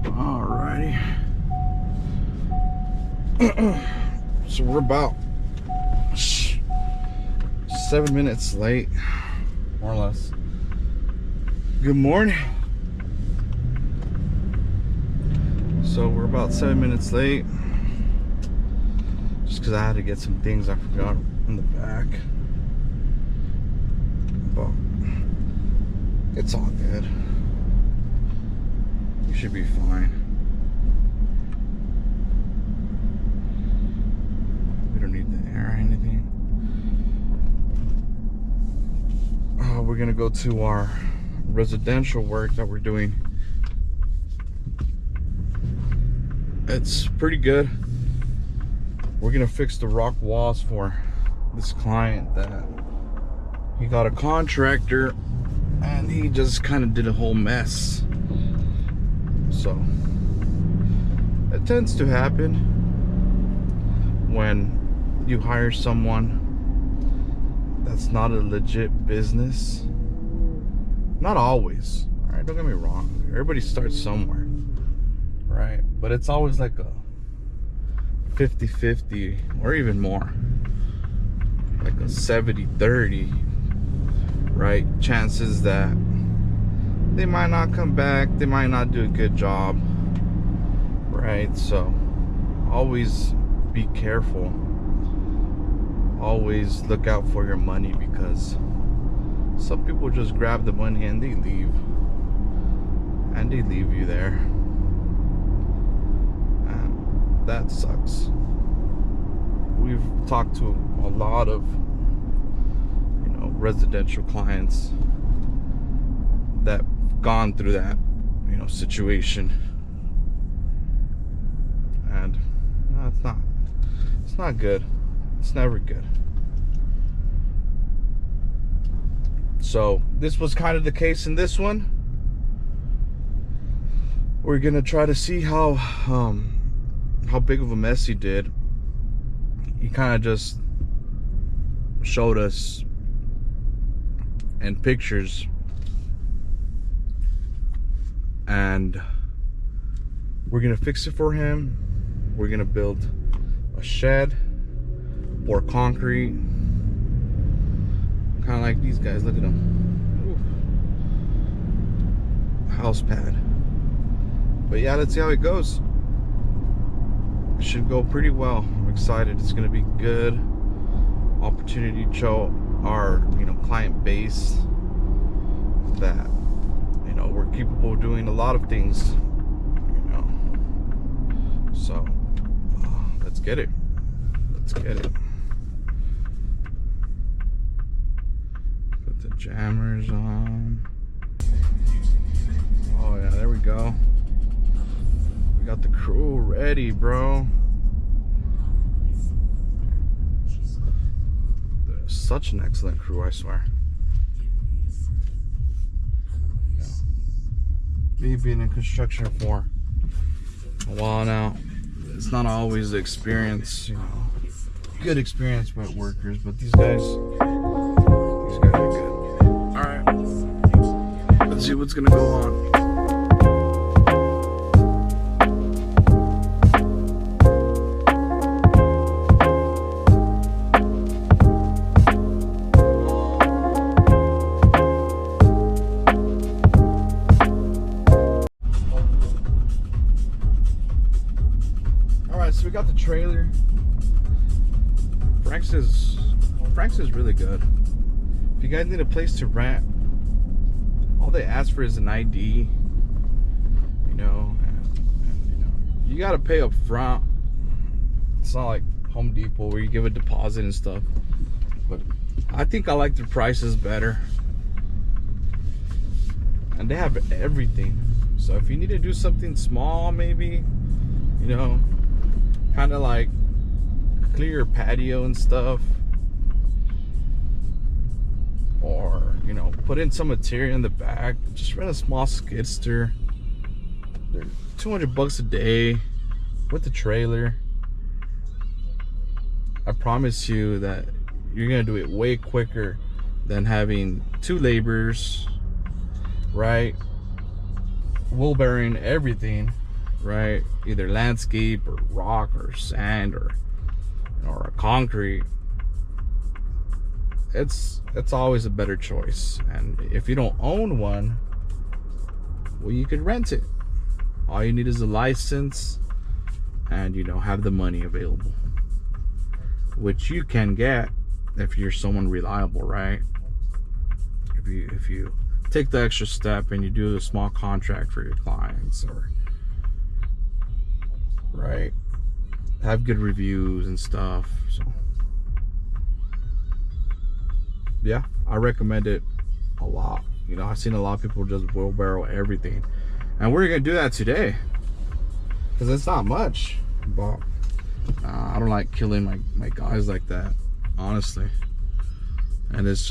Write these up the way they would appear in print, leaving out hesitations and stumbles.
Alrighty. So we're about 7 minutes late, more or less. Good morning. So we're about 7 minutes late, just because I had to get some things I forgot in the back. But it's all good. We should be fine. We don't need the air or anything. We're gonna go to our residential work that we're doing. It's pretty good. We're gonna fix the rock walls for this client that he got a contractor and he just kind of did a whole mess. So it tends to happen when you hire someone that's not a legit business. Not always, all right? Don't get me wrong. Everybody starts somewhere, right? But it's always like a 50-50 or even more, like a 70-30, right? Chances that they might not come back, they might not do a good job, right? So always be careful. Always look out for your money, because some people just grab the money and they leave. And they leave you there. And that sucks. We've talked to a lot of, you know, residential clients that gone through that, you know, situation. And no, it's not good. It's never good. So this was kind of the case in this one. We're gonna try to see how big of a mess he did. He kind of just showed us in pictures, and we're gonna fix it for him. We're gonna build a shed, pour concrete, kind of like these guys. Look at them. Ooh. House pad. But yeah, let's see how it goes. It should go pretty well. I'm excited. It's gonna be good opportunity to show our, you know, client base that, you know, we're capable of doing a lot of things, you know. So let's get it. Let's get it. Put the jammers on. Oh yeah, there we go. We got the crew ready, bro. They're such an excellent crew, I swear. Yeah. Me being in construction for a while now, it's not always the experience, you know, good experience with workers, but these guys are good. All right, let's see what's gonna go on. So we got the trailer. Frank's is really good. If you guys need a place to rent, all they ask for is an ID, you know, and you know, you gotta pay up front. It's not like Home Depot where you give a deposit and stuff, but I think I like the prices better, and they have everything. So if you need to do something small, maybe, you know, kind of like clear your patio and stuff, or, you know, put in some material in the back, just rent a small skid steer. They're $200 a day with the trailer. I promise you that you're gonna do it way quicker than having 2 laborers, right, wheelbarrowing everything right? Either landscape or rock or sand or a concrete. It's always a better choice. And if you don't own one, well, you could rent it. All you need is a license and have the money available, which you can get if you're someone reliable, right? If you take the extra step and you do a small contract for your clients, or right, have good reviews and stuff. So yeah, I recommend it a lot. I've seen a lot of people just wheelbarrow everything, and we're gonna do that today because it's not much, but I don't like killing my guys like that, honestly. And it's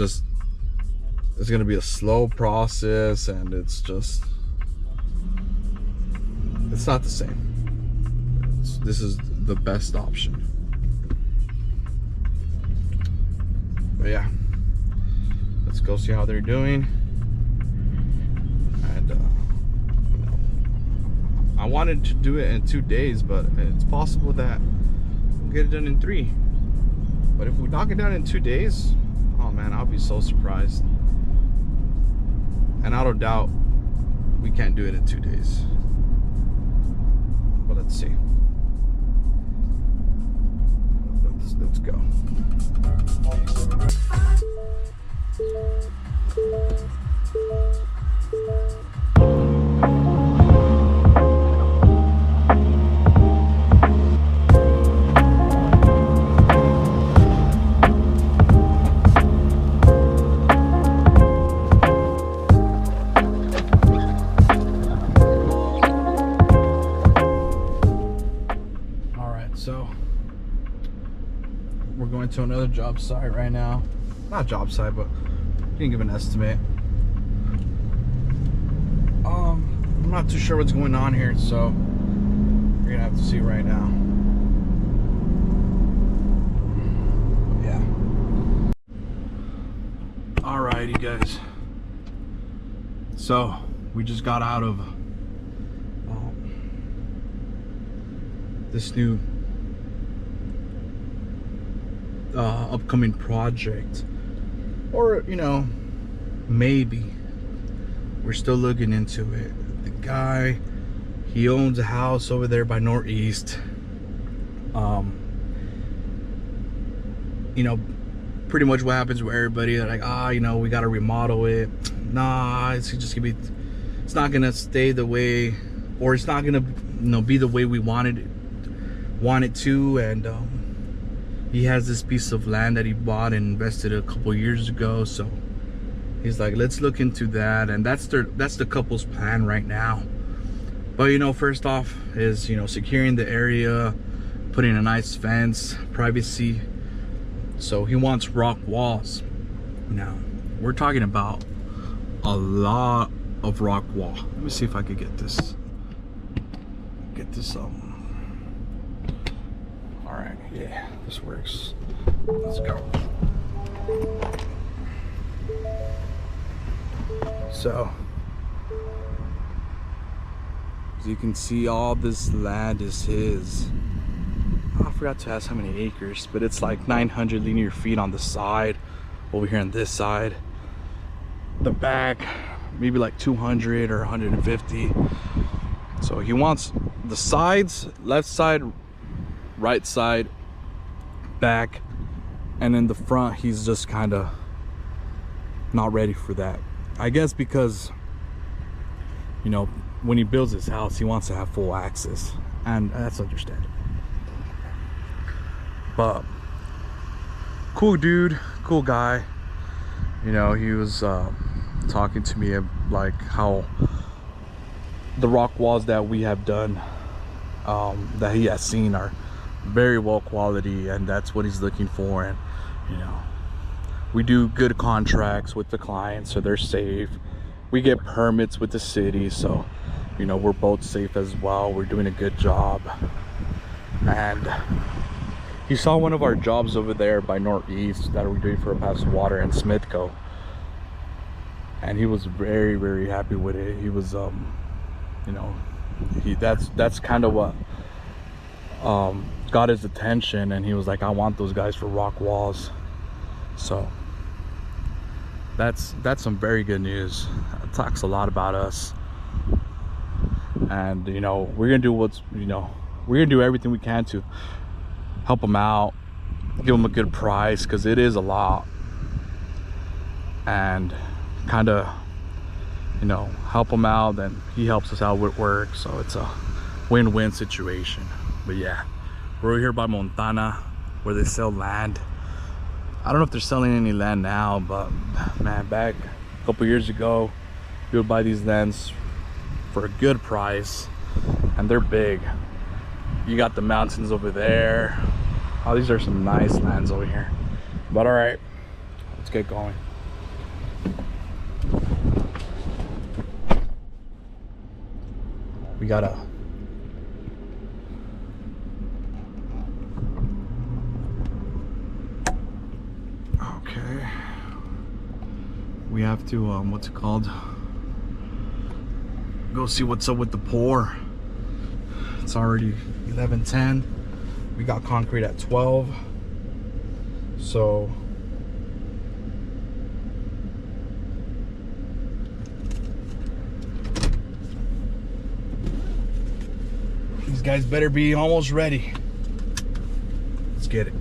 gonna be a slow process, and it's not the same. This is the best option. But yeah, let's go see how they're doing. And I wanted to do it in 2 days, but it's possible that we'll get it done in 3. But if we knock it down in 2 days, oh man, I'll be so surprised. And I don't doubt we can't do it in 2 days. But let's see. Let's go. So we're going to another job site right now. Not job site, but you can give an estimate. I'm not too sure what's going on here, so you're gonna have to see right now. Yeah. Alright, you guys. So we just got out of this new upcoming project, or maybe we're still looking into it. The guy, he owns a house over there by Northeast. Pretty much what happens with everybody, they're like, we gotta remodel it. Nah, it's just gonna be, it's not gonna stay the way, or it's not gonna be the way we want it to. And he has this piece of land that he bought and invested a couple years ago, so he's like, let's look into that. And that's the couple's plan right now. But first off is securing the area, putting a nice fence, privacy. So he wants rock walls. Now we're talking about a lot of rock wall. Let me see if I could get this all right, yeah, this works. Let's go. So as you can see, all this land is his. I forgot to ask how many acres, but it's like 900 linear feet on the side. Over here on this side, the back maybe like 200 or 150. So he wants the sides, left side, right side, back, and in the front he's just kind of not ready for that. I guess because when he builds his house, he wants to have full access, and that's understandable. But cool dude, cool guy. He was talking to me like how the rock walls that we have done, that he has seen, are very well quality, and that's what he's looking for. And we do good contracts with the clients, so they're safe. We get permits with the city, so we're both safe as well. We're doing a good job. And he saw one of our jobs over there by Northeast that we're doing for Pass Water and Smithco, and he was very, very happy with it. He was that's kind of what got his attention, and he was like, I want those guys for rock walls. So that's some very good news. It talks a lot about us. And you know, we're gonna do we're gonna do everything we can to help them out, give them a good price, because it is a lot, and kind of, you know, help him out, then he helps us out with work, so it's a win-win situation. But yeah, we're here by Montana, where they sell land. I don't know if they're selling any land now, but man, back a couple years ago, you would buy these lands for a good price, and they're big. You got the mountains over there. Oh, these are some nice lands over here. But all right, let's get going. We gotta we have to what's it called, go see what's up with the pour. It's already 11:10. We got concrete at 12, so these guys better be almost ready. Let's get it.